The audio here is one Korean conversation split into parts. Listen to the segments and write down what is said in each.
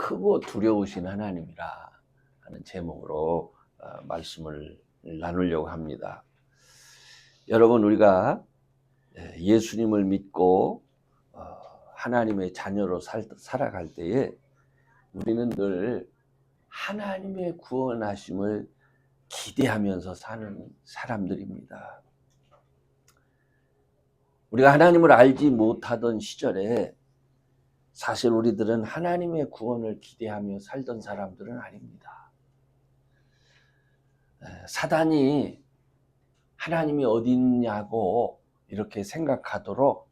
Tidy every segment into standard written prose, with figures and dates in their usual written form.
크고 두려우신 하나님이라 하는 제목으로 말씀을 나누려고 합니다. 여러분, 우리가 예수님을 믿고 하나님의 자녀로 살아갈 때에 우리는 늘 하나님의 구원하심을 기대하면서 사는 사람들입니다. 우리가 하나님을 알지 못하던 시절에 사실 우리들은 하나님의 구원을 기대하며 살던 사람들은 아닙니다. 사단이 하나님이 어디 있냐고 이렇게 생각하도록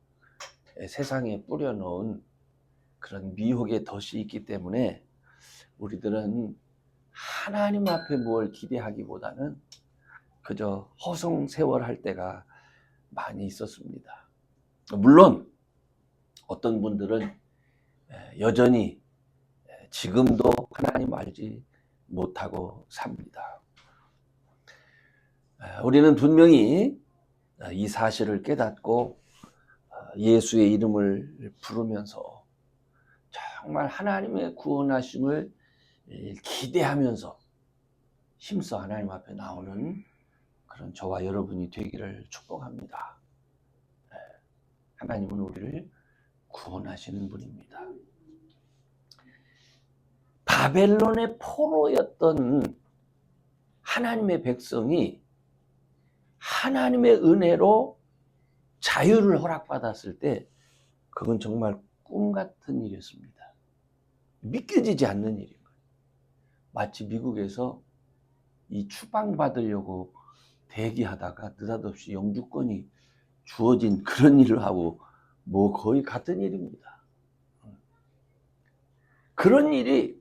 세상에 뿌려놓은 그런 미혹의 덫이 있기 때문에 우리들은 하나님 앞에 뭘 기대하기보다는 그저 허송세월할 때가 많이 있었습니다. 물론 어떤 분들은 여전히 지금도 하나님 알지 못하고 삽니다. 우리는 분명히 이 사실을 깨닫고 예수의 이름을 부르면서 정말 하나님의 구원하심을 기대하면서 힘써 하나님 앞에 나오는 그런 저와 여러분이 되기를 축복합니다. 하나님은 우리를 구원하시는 분입니다. 바벨론의 포로였던 하나님의 백성이 하나님의 은혜로 자유를 허락받았을 때 그건 정말 꿈 같은 일이었습니다. 믿겨지지 않는 일인 거예요. 마치 미국에서 이 추방받으려고 대기하다가 느닷없이 영주권이 주어진 그런 일을 하고 뭐 거의 같은 일입니다. 그런 일이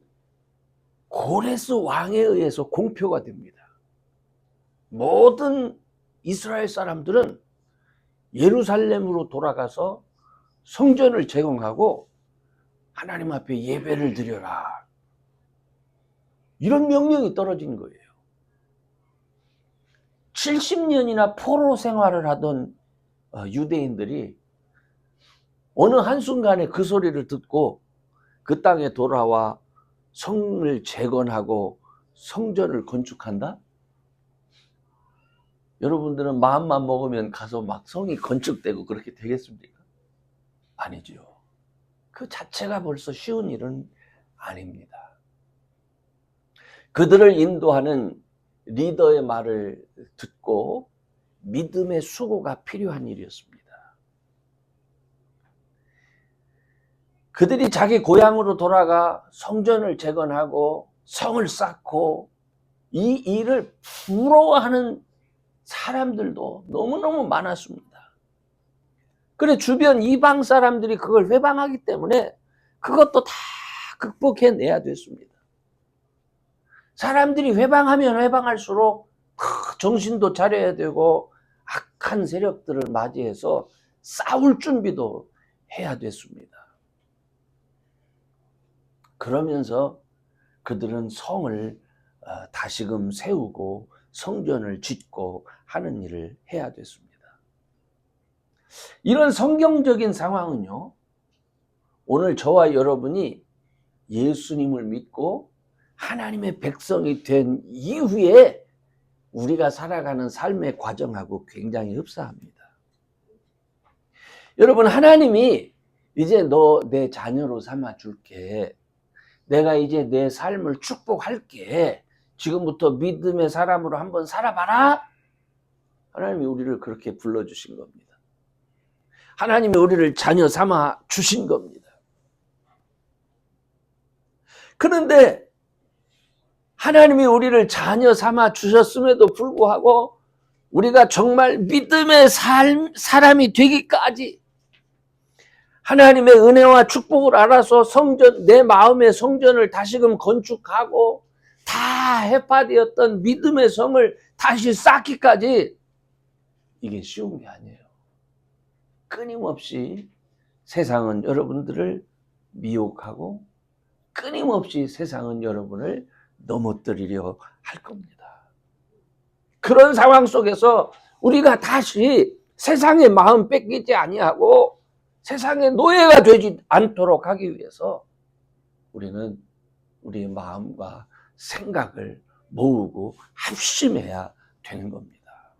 고레스 왕에 의해서 공표가 됩니다. 모든 이스라엘 사람들은 예루살렘으로 돌아가서 성전을 제공하고 하나님 앞에 예배를 드려라. 이런 명령이 떨어진 거예요. 70년이나 포로 생활을 하던 유대인들이 어느 한순간에 그 소리를 듣고 그 땅에 돌아와 성을 재건하고 성전을 건축한다? 여러분들은 마음만 먹으면 가서 막 성이 건축되고 그렇게 되겠습니까? 아니죠. 그 자체가 벌써 쉬운 일은 아닙니다. 그들을 인도하는 리더의 말을 듣고 믿음의 수고가 필요한 일이었습니다. 그들이 자기 고향으로 돌아가 성전을 재건하고 성을 쌓고 이 일을 부러워하는 사람들도 너무너무 많았습니다. 그래 주변 이방 사람들이 그걸 회방하기 때문에 그것도 다 극복해내야 됐습니다. 사람들이 회방하면 회방할수록 정신도 차려야 되고 악한 세력들을 맞이해서 싸울 준비도 해야 됐습니다. 그러면서 그들은 성을 다시금 세우고 성전을 짓고 하는 일을 해야 됐습니다. 이런 성경적인 상황은요, 오늘 저와 여러분이 예수님을 믿고 하나님의 백성이 된 이후에 우리가 살아가는 삶의 과정하고 굉장히 흡사합니다. 여러분, 하나님이 이제 너 내 자녀로 삼아 줄게. 내가 이제 내 삶을 축복할게. 지금부터 믿음의 사람으로 한번 살아봐라. 하나님이 우리를 그렇게 불러주신 겁니다. 하나님이 우리를 자녀 삼아 주신 겁니다. 그런데 하나님이 우리를 자녀 삼아 주셨음에도 불구하고 우리가 정말 믿음의 사람이 되기까지 하나님의 은혜와 축복을 알아서 내 마음의 성전을 다시금 건축하고 다 해파되었던 믿음의 성을 다시 쌓기까지 이게 쉬운 게 아니에요. 끊임없이 세상은 여러분들을 미혹하고 끊임없이 세상은 여러분을 넘어뜨리려 할 겁니다. 그런 상황 속에서 우리가 다시 세상의 마음 뺏기지 아니하고 세상의 노예가 되지 않도록 하기 위해서 우리는 우리의 마음과 생각을 모으고 합심해야 되는 겁니다.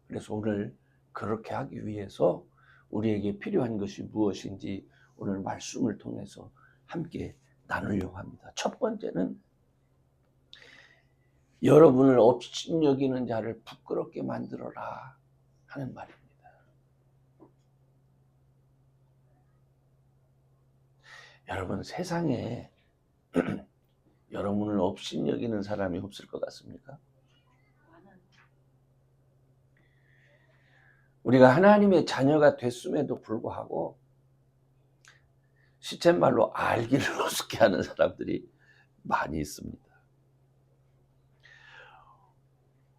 그래서 오늘 그렇게 하기 위해서 우리에게 필요한 것이 무엇인지 오늘 말씀을 통해서 함께 나누려고 합니다. 첫 번째는 여러분을 업신여기는 자를 부끄럽게 만들어라 하는 말입니다. 여러분, 세상에 여러분을 업신여기는 사람이 없을 것 같습니까? 우리가 하나님의 자녀가 됐음에도 불구하고 시쳇말로 알기를 우습게 하는 사람들이 많이 있습니다.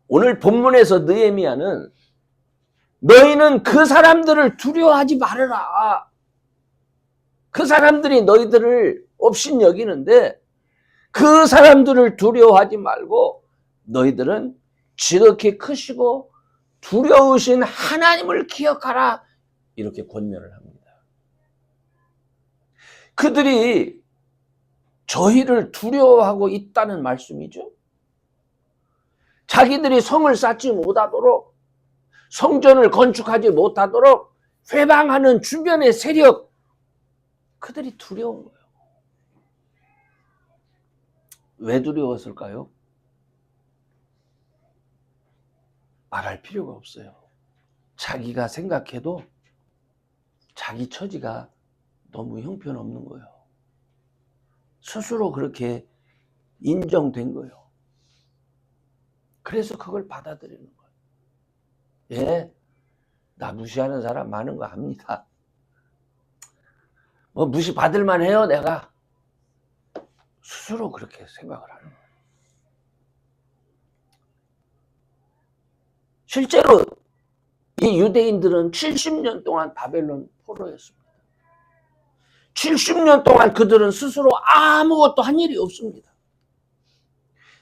오늘 본문에서 느헤미야는 너희는 그 사람들을 두려워하지 말아라. 그 사람들이 너희들을 업신여기는데 그 사람들을 두려워하지 말고 너희들은 지극히 크시고 두려우신 하나님을 기억하라. 이렇게 권면을 합니다. 그들이 저희를 두려워하고 있다는 말씀이죠. 자기들이 성을 쌓지 못하도록, 성전을 건축하지 못하도록 회방하는 주변의 세력, 그들이 두려운 거예요. 왜 두려웠을까요? 말할 필요가 없어요. 자기가 생각해도 자기 처지가 너무 형편없는 거예요. 스스로 그렇게 인정된 거예요. 그래서 그걸 받아들이는 거예요. 예, 나 무시하는 사람 많은 거 압니다. 뭐 무시 받을 만해요, 내가. 스스로 그렇게 생각을 하는 거예요. 실제로 이 유대인들은 70년 동안 바벨론 포로였습니다. 70년 동안 그들은 스스로 아무것도 한 일이 없습니다.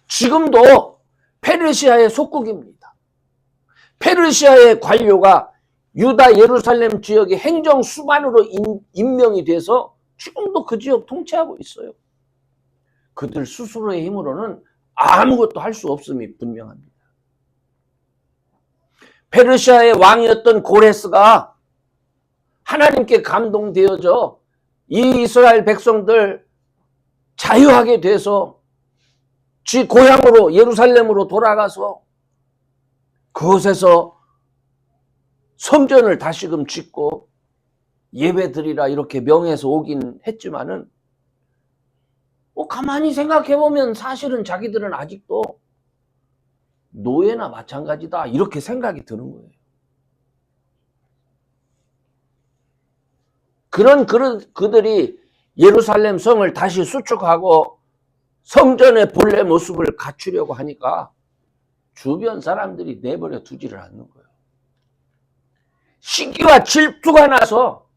지금도 페르시아의 속국입니다. 페르시아의 관료가 유다 예루살렘 지역의 행정수반으로 임명이 돼서 지금도 그 지역 통치하고 있어요. 그들 스스로의 힘으로는 아무것도 할 수 없음이 분명합니다. 페르시아의 왕이었던 고레스가 하나님께 감동되어져 이 이스라엘 백성들 자유하게 돼서 지 고향으로 예루살렘으로 돌아가서 그곳에서 성전을 다시금 짓고 예배드리라 이렇게 명해서 오긴 했지만은 가만히 생각해보면 사실은 자기들은 아직도 노예나 마찬가지다 이렇게 생각이 드는 거예요. 그런 그들이 예루살렘 성을 다시 수축하고 성전의 본래 모습을 갖추려고 하니까 주변 사람들이 내버려 두지를 않는 거예요. 시기와 질투가 나서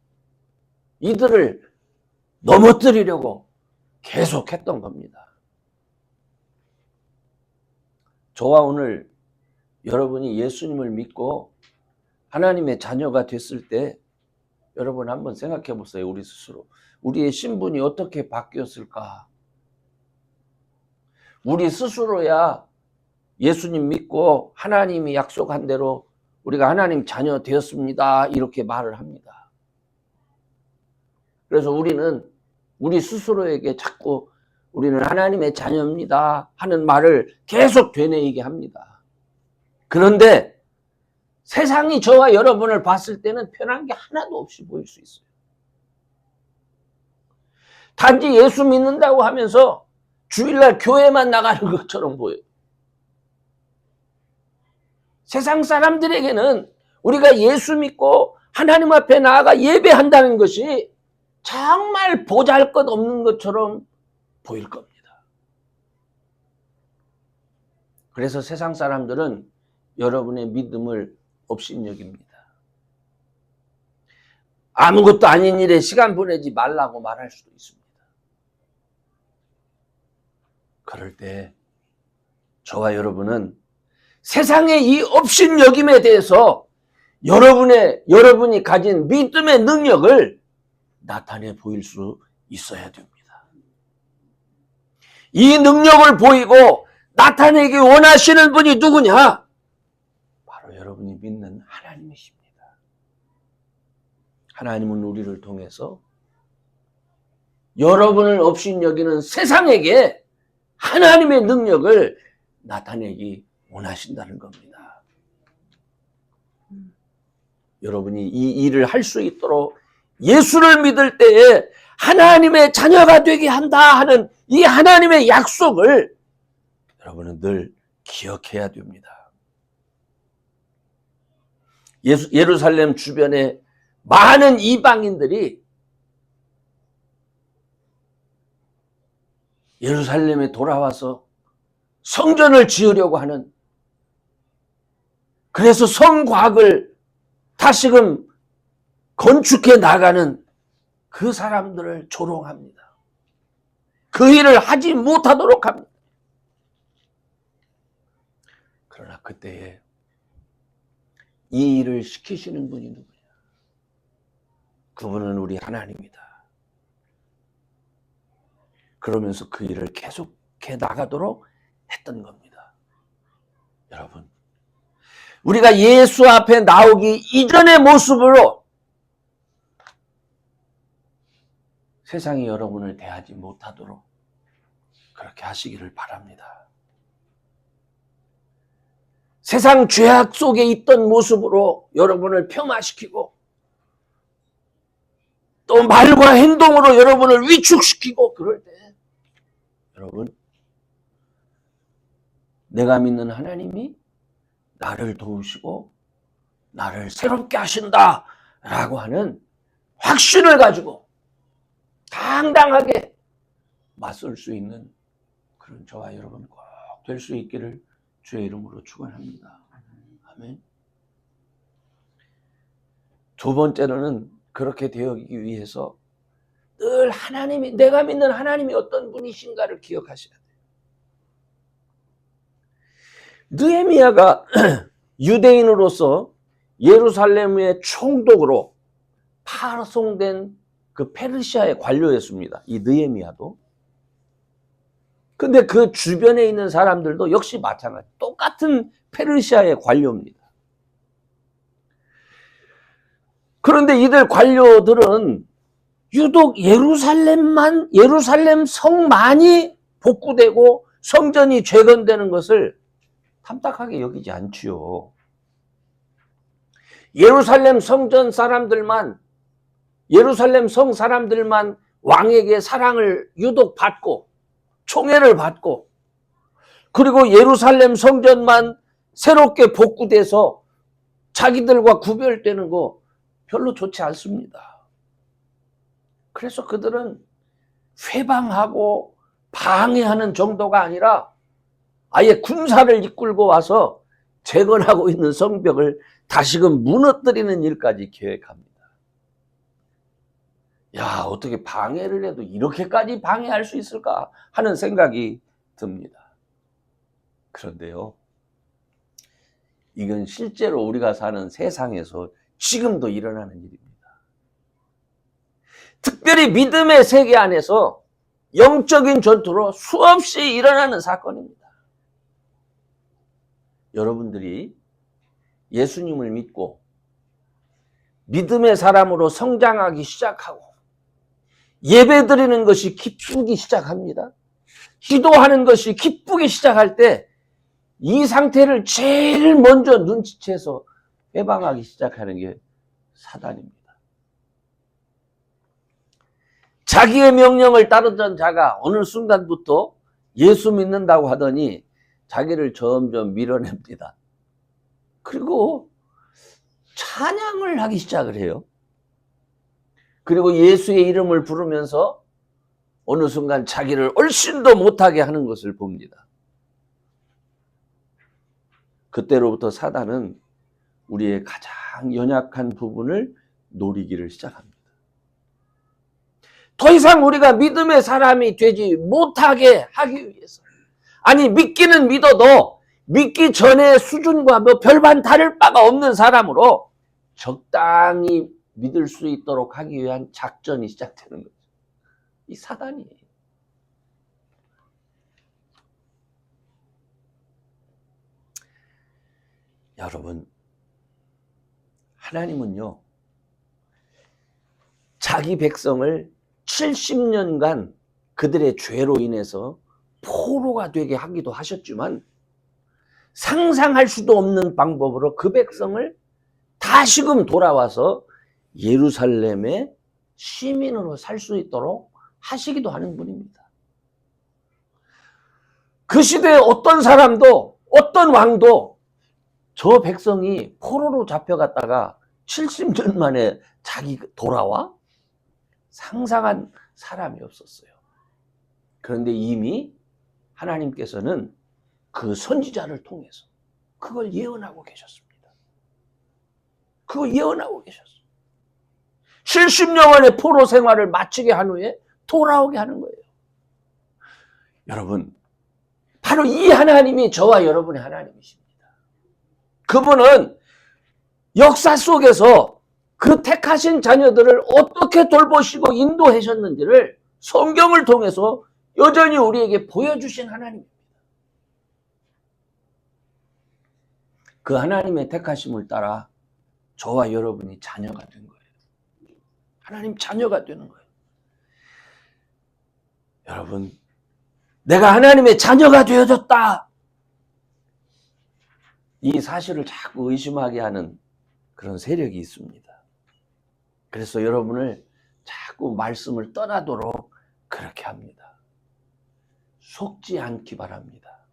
이들을 넘어뜨리려고 계속했던 겁니다. 저와 오늘 여러분이 예수님을 믿고 하나님의 자녀가 됐을 때 여러분 한번 생각해 보세요. 우리 스스로. 우리의 신분이 어떻게 바뀌었을까? 우리 스스로야 예수님 믿고 하나님이 약속한 대로 우리가 하나님 자녀 되었습니다. 이렇게 말을 합니다. 그래서 우리는 우리 스스로에게 자꾸 우리는 하나님의 자녀입니다 하는 말을 계속 되뇌이게 합니다. 그런데 세상이 저와 여러분을 봤을 때는 편한 게 하나도 없이 보일 수 있어요. 단지 예수 믿는다고 하면서 주일날 교회만 나가는 것처럼 보여요. 세상 사람들에게는 우리가 예수 믿고 하나님 앞에 나아가 예배한다는 것이 정말 보잘것없는 것처럼 보일 겁니다. 그래서 세상 사람들은 여러분의 믿음을 업신여깁니다. 아무것도 아닌 일에 시간 보내지 말라고 말할 수도 있습니다. 그럴 때 저와 여러분은 세상의 이 업신여김에 대해서 여러분이 가진 믿음의 능력을 나타내 보일 수 있어야 됩니다. 이 능력을 보이고 나타내기 원하시는 분이 누구냐? 바로 여러분이 믿는 하나님이십니다. 하나님은 우리를 통해서 여러분을 업신여기는 세상에게 하나님의 능력을 나타내기 원하신다는 겁니다. 여러분이 이 일을 할 수 있도록 예수를 믿을 때에 하나님의 자녀가 되게 한다 하는 이 하나님의 약속을 여러분은 늘 기억해야 됩니다. 예루살렘 주변에 많은 이방인들이 예루살렘에 돌아와서 성전을 지으려고 하는, 그래서 성곽을 다시금 건축해 나가는 그 사람들을 조롱합니다. 그 일을 하지 못하도록 합니다. 그러나 그때에 이 일을 시키시는 분이 누구냐? 그분은 우리 하나님이다. 그러면서 그 일을 계속해 나가도록 했던 겁니다. 여러분, 우리가 예수 앞에 나오기 이전의 모습으로 세상이 여러분을 대하지 못하도록 그렇게 하시기를 바랍니다. 세상 죄악 속에 있던 모습으로 여러분을 폄하시키고 또 말과 행동으로 여러분을 위축시키고 그럴 때 여러분, 내가 믿는 하나님이 나를 도우시고 나를 새롭게 하신다 라고 하는 확신을 가지고 당당하게 맞설 수 있는 그런 저와 여러분 꼭 될 수 있기를 주의 이름으로 축원합니다. 아멘. 두 번째로는 그렇게 되기 위해서 늘 하나님이, 내가 믿는 하나님이 어떤 분이신가를 기억하셔야 돼요. 느헤미야가 유대인으로서 예루살렘의 총독으로 파송된 그 페르시아의 관료였습니다. 이 느헤미야도. 근데 그 주변에 있는 사람들도 역시 마찬가지. 똑같은 페르시아의 관료입니다. 그런데 이들 관료들은 유독 예루살렘 성만이 복구되고 성전이 재건되는 것을 탐탁하게 여기지 않지요. 예루살렘 성 사람들만 왕에게 사랑을 유독 받고 총애를 받고, 그리고 예루살렘 성전만 새롭게 복구돼서 자기들과 구별되는 거 별로 좋지 않습니다. 그래서 그들은 회방하고 방해하는 정도가 아니라 아예 군사를 이끌고 와서 재건하고 있는 성벽을 다시금 무너뜨리는 일까지 계획합니다. 야, 어떻게 방해를 해도 이렇게까지 방해할 수 있을까 하는 생각이 듭니다. 그런데요, 이건 실제로 우리가 사는 세상에서 지금도 일어나는 일입니다. 특별히 믿음의 세계 안에서 영적인 전투로 수없이 일어나는 사건입니다. 여러분들이 예수님을 믿고 믿음의 사람으로 성장하기 시작하고 예배드리는 것이 기쁘기 시작합니다. 기도하는 것이 기쁘기 시작할 때 이 상태를 제일 먼저 눈치채서 해방하기 시작하는 게 사단입니다. 자기의 명령을 따르던 자가 어느 순간부터 예수 믿는다고 하더니 자기를 점점 밀어냅니다. 그리고 찬양을 하기 시작을 해요. 그리고 예수의 이름을 부르면서 어느 순간 자기를 얼씬도 못하게 하는 것을 봅니다. 그때로부터 사단은 우리의 가장 연약한 부분을 노리기를 시작합니다. 더 이상 우리가 믿음의 사람이 되지 못하게 하기 위해서, 아니 믿기는 믿어도 믿기 전의 수준과 뭐 별반 다를 바가 없는 사람으로 적당히 믿을 수 있도록 하기 위한 작전이 시작되는 거죠. 이 사단이에요. 여러분, 하나님은요, 자기 백성을 70년간 그들의 죄로 인해서 포로가 되게 하기도 하셨지만 상상할 수도 없는 방법으로 그 백성을 다시금 돌아와서 예루살렘의 시민으로 살 수 있도록 하시기도 하는 분입니다. 그 시대에 어떤 사람도, 어떤 왕도 저 백성이 포로로 잡혀갔다가 70년 만에 자기 돌아와? 상상한 사람이 없었어요. 그런데 이미 하나님께서는 그 선지자를 통해서 그걸 예언하고 계셨습니다. 그걸 예언하고 계셨어요. 70년 만에 포로 생활을 마치게 한 후에 돌아오게 하는 거예요. 여러분, 바로 이 하나님이 저와 여러분의 하나님이십니다. 그분은 역사 속에서 그 택하신 자녀들을 어떻게 돌보시고 인도하셨는지를 성경을 통해서 여전히 우리에게 보여주신 하나님입니다. 그 하나님의 택하심을 따라 저와 여러분이 자녀가 된 거예요. 하나님 자녀가 되는 거예요. 여러분, 내가 하나님의 자녀가 되어졌다. 이 사실을 자꾸 의심하게 하는 그런 세력이 있습니다. 그래서 여러분을 자꾸 말씀을 떠나도록 그렇게 합니다. 속지 않기 바랍니다.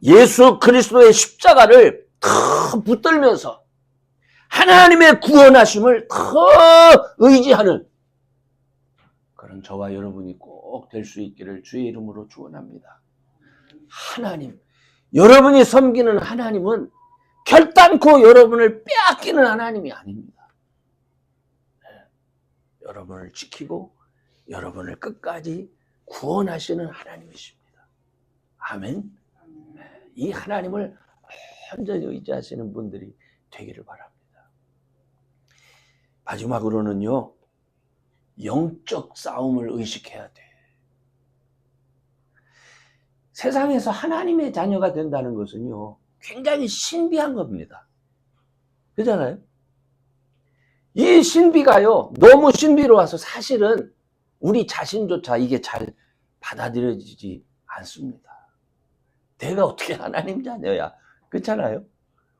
예수 그리스도의 십자가를 더 붙들면서 하나님의 구원하심을 더 의지하는 그런 저와 여러분이 꼭 될 수 있기를 주의 이름으로 축원합니다. 하나님, 여러분이 섬기는 하나님은 결단코 여러분을 빼앗기는 하나님이 아닙니다. 여러분을 지키고 여러분을 끝까지 구원하시는 하나님이십니다. 아멘. 이 하나님을 온전히 의지하시는 분들이 되기를 바랍니다. 마지막으로는요, 영적 싸움을 의식해야 돼. 세상에서 하나님의 자녀가 된다는 것은요, 굉장히 신비한 겁니다. 그렇잖아요? 이 신비가요, 너무 신비로워서 사실은 우리 자신조차 이게 잘 받아들여지지 않습니다. 내가 어떻게 하나님 자녀야? 그렇잖아요?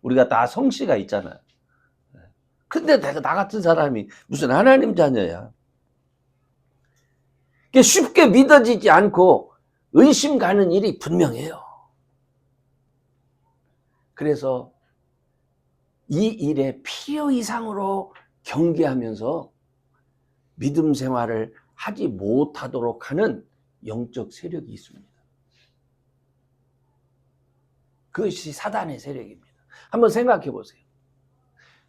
우리가 다 성씨가 있잖아요. 근데 나 같은 사람이 무슨 하나님 자녀야? 쉽게 믿어지지 않고 의심 가는 일이 분명해요. 그래서 이 일에 필요 이상으로 경계하면서 믿음 생활을 하지 못하도록 하는 영적 세력이 있습니다. 그것이 사단의 세력입니다. 한번 생각해 보세요.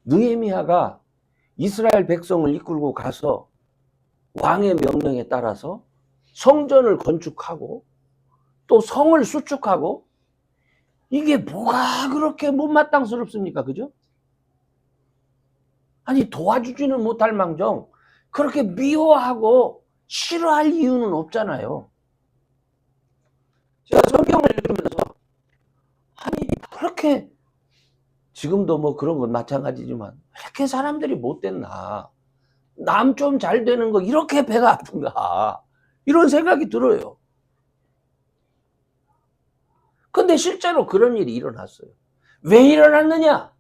느헤미야가 이스라엘 백성을 이끌고 가서 왕의 명령에 따라서 성전을 건축하고 또 성을 수축하고, 이게 뭐가 그렇게 못마땅스럽습니까? 그죠? 아니, 도와주지는 못할 망정 그렇게 미워하고 싫어할 이유는 없잖아요. 제가 성경을 읽으면서 아니, 그렇게 지금도 뭐 그런 건 마찬가지지만 왜 이렇게 사람들이 못됐나, 남 좀 잘 되는 거 이렇게 배가 아픈가, 이런 생각이 들어요. 근데 실제로 그런 일이 일어났어요. 왜 일어났느냐?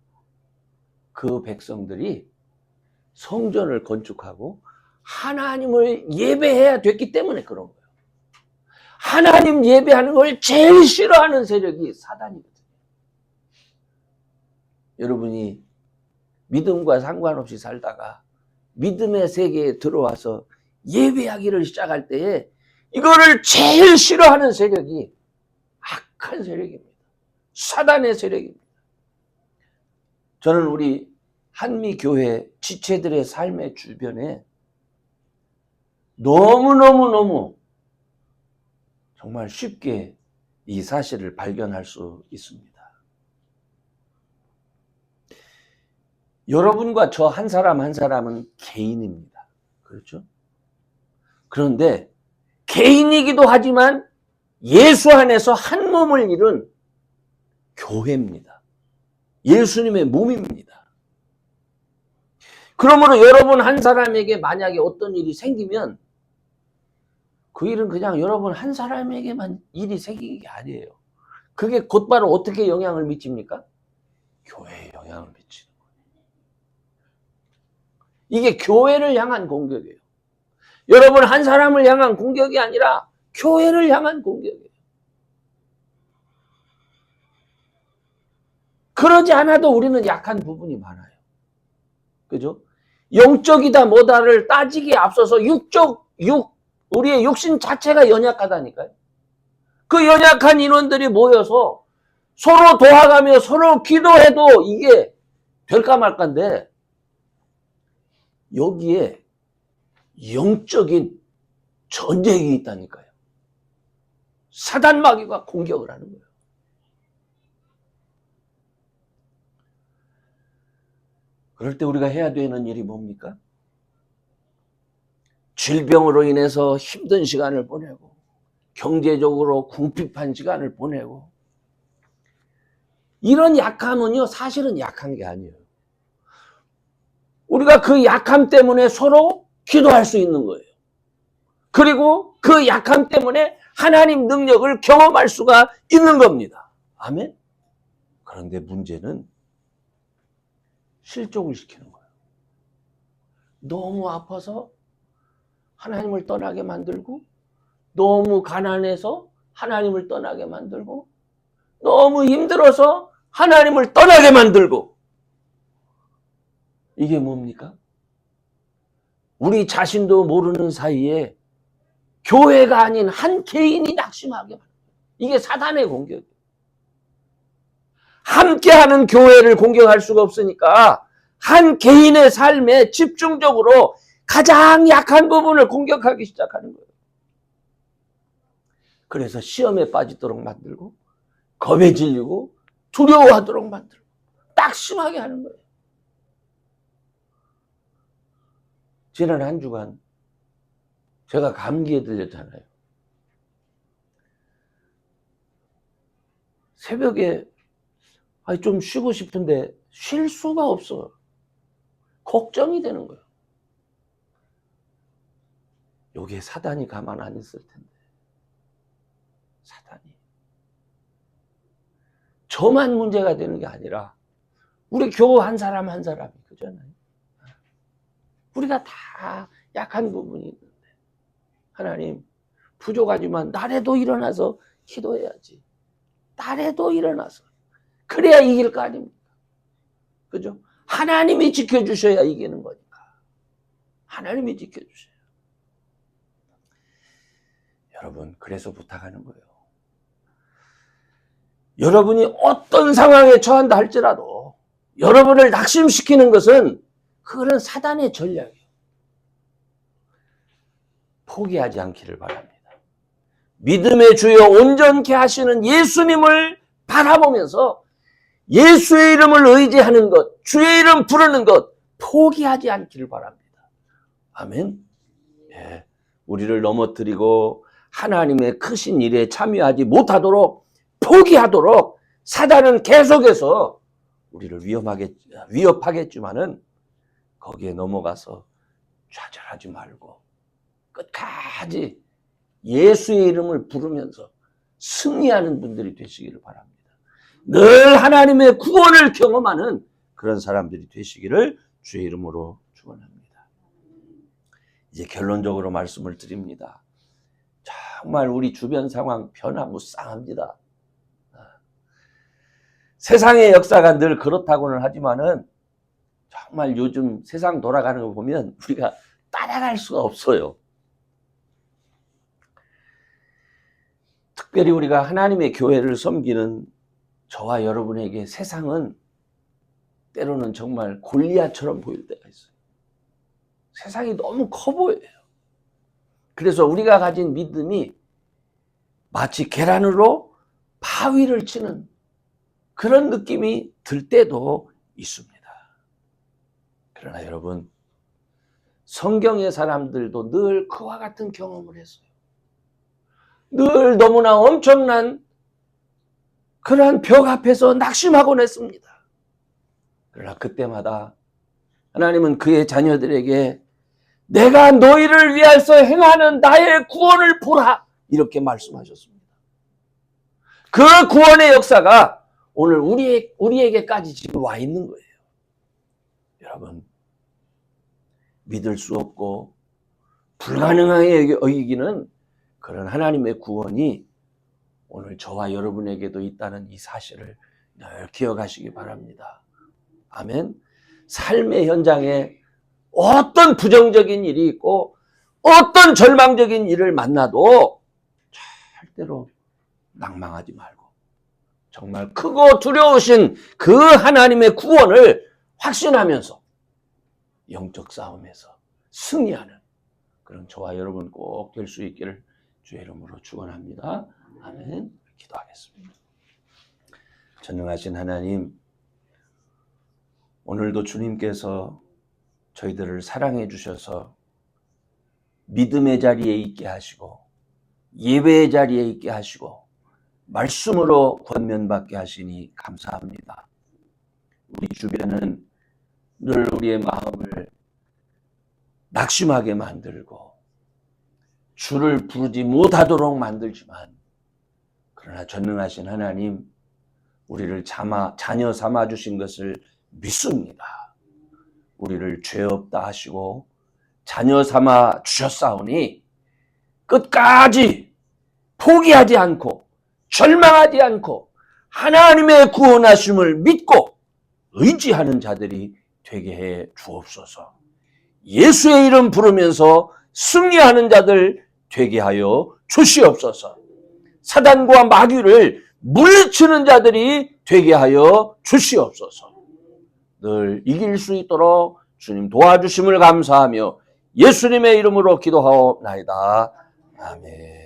그 백성들이 성전을 건축하고 하나님을 예배해야 됐기 때문에 그런 거예요. 하나님 예배하는 걸 제일 싫어하는 세력이 사단이거든요. 여러분이 믿음과 상관없이 살다가 믿음의 세계에 들어와서 예배하기를 시작할 때에 이거를 제일 싫어하는 세력이 악한 세력입니다. 사단의 세력입니다. 저는 우리 한미교회 지체들의 삶의 주변에 너무너무 정말 쉽게 이 사실을 발견할 수 있습니다. 여러분과 저 한 사람 한 사람은 개인입니다. 그렇죠? 그런데 개인이기도 하지만 예수 안에서 한 몸을 이룬 교회입니다. 예수님의 몸입니다. 그러므로 여러분 한 사람에게 만약에 어떤 일이 생기면 그 일은 그냥 여러분 한 사람에게만 일이 생기는 게 아니에요. 그게 곧바로 어떻게 영향을 미칩니까? 교회에 영향을 미치는 거예요. 이게 교회를 향한 공격이에요. 여러분 한 사람을 향한 공격이 아니라 교회를 향한 공격이에요. 그러지 않아도 우리는 약한 부분이 많아요. 그죠? 영적이다 뭐다를 따지기에 앞서서 우리의 육신 자체가 연약하다니까요. 그 연약한 인원들이 모여서 서로 도와가며 서로 기도해도 이게 될까 말까인데 여기에 영적인 전쟁이 있다니까요. 사단 마귀가 공격을 하는 거예요. 그럴 때 우리가 해야 되는 일이 뭡니까? 질병으로 인해서 힘든 시간을 보내고 경제적으로 궁핍한 시간을 보내고 이런 약함은요 사실은 약한 게 아니에요. 우리가 그 약함 때문에 서로 기도할 수 있는 거예요. 그리고 그 약함 때문에 하나님 능력을 경험할 수가 있는 겁니다. 아멘? 그런데 문제는 실족을 시키는 거예요. 너무 아파서 하나님을 떠나게 만들고 너무 가난해서 하나님을 떠나게 만들고 너무 힘들어서 하나님을 떠나게 만들고 이게 뭡니까? 우리 자신도 모르는 사이에 교회가 아닌 한 개인이 낙심하게 만들어요. 이게 사단의 공격이에요. 함께하는 교회를 공격할 수가 없으니까 한 개인의 삶에 집중적으로 가장 약한 부분을 공격하기 시작하는 거예요. 그래서 시험에 빠지도록 만들고 겁에 질리고 두려워하도록 만들고 낙심하게 하는 거예요. 지난 한 주간 제가 감기에 들렸잖아요. 새벽에 좀 쉬고 싶은데 쉴 수가 없어요. 걱정이 되는 거예요. 여기에 사단이 가만 안 있을 텐데. 사단이. 저만 문제가 되는 게 아니라 우리 교우 한 사람 한 사람이 그잖아요. 우리가 다 약한 부분이 있는데 하나님 부족하지만 날에도 일어나서 기도해야지. 날에도 일어나서. 그래야 이길 거 아닙니까? 그죠? 하나님이 지켜주셔야 이기는 거니까. 하나님이 지켜주셔야. 여러분 그래서 부탁하는 거예요. 여러분이 어떤 상황에 처한다 할지라도 여러분을 낙심시키는 것은 그거는 사단의 전략이에요. 포기하지 않기를 바랍니다. 믿음의 주여 온전케 하시는 예수님을 바라보면서 예수의 이름을 의지하는 것, 주의 이름 부르는 것 포기하지 않기를 바랍니다. 아멘. 예, 우리를 넘어뜨리고 하나님의 크신 일에 참여하지 못하도록 포기하도록 사단은 계속해서 우리를 위협하겠지만은 거기에 넘어가서 좌절하지 말고 끝까지 예수의 이름을 부르면서 승리하는 분들이 되시기를 바랍니다. 늘 하나님의 구원을 경험하는 그런 사람들이 되시기를 주의 이름으로 축원합니다. 이제 결론적으로 말씀을 드립니다. 정말 우리 주변 상황 변화무쌍합니다. 세상의 역사가 늘 그렇다고는 하지만은 정말 요즘 세상 돌아가는 거 보면 우리가 따라갈 수가 없어요. 특별히 우리가 하나님의 교회를 섬기는 저와 여러분에게 세상은 때로는 정말 골리앗처럼 보일 때가 있어요. 세상이 너무 커 보여요. 그래서 우리가 가진 믿음이 마치 계란으로 바위를 치는 그런 느낌이 들 때도 있습니다. 그러나 여러분, 성경의 사람들도 늘 그와 같은 경험을 했어요. 늘 너무나 엄청난 그러한 벽 앞에서 낙심하곤 했습니다. 그러나 그때마다 하나님은 그의 자녀들에게 내가 너희를 위해서 행하는 나의 구원을 보라 이렇게 말씀하셨습니다. 그 구원의 역사가 오늘 우리에게까지 지금 와 있는 거예요. 여러분, 믿을 수 없고 불가능하게 여기기는 그런 하나님의 구원이 오늘 저와 여러분에게도 있다는 이 사실을 늘 기억하시기 바랍니다. 아멘. 삶의 현장에 어떤 부정적인 일이 있고 어떤 절망적인 일을 만나도 절대로 낭망하지 말고 정말 크고 두려우신 그 하나님의 구원을 확신하면서 영적 싸움에서 승리하는 그런 저와 여러분 꼭 될 수 있기를 주의 이름으로 축원합니다. 아멘. 기도하겠습니다. 전능하신 하나님, 오늘도 주님께서 저희들을 사랑해 주셔서 믿음의 자리에 있게 하시고 예배의 자리에 있게 하시고 말씀으로 권면받게 하시니 감사합니다. 우리 주변은 늘 우리의 마음을 낙심하게 만들고 주를 부르지 못하도록 만들지만 그러나 전능하신 하나님, 우리를 자녀 삼아 주신 것을 믿습니다. 우리를 죄 없다 하시고 자녀 삼아 주셨사오니 끝까지 포기하지 않고 절망하지 않고 하나님의 구원하심을 믿고 의지하는 자들이 되게 해 주옵소서. 예수의 이름 부르면서 승리하는 자들 되게 하여 주시옵소서. 사단과 마귀를 물리치는 자들이 되게 하여 주시옵소서. 늘 이길 수 있도록 주님 도와주심을 감사하며 예수님의 이름으로 기도하옵나이다. 아멘.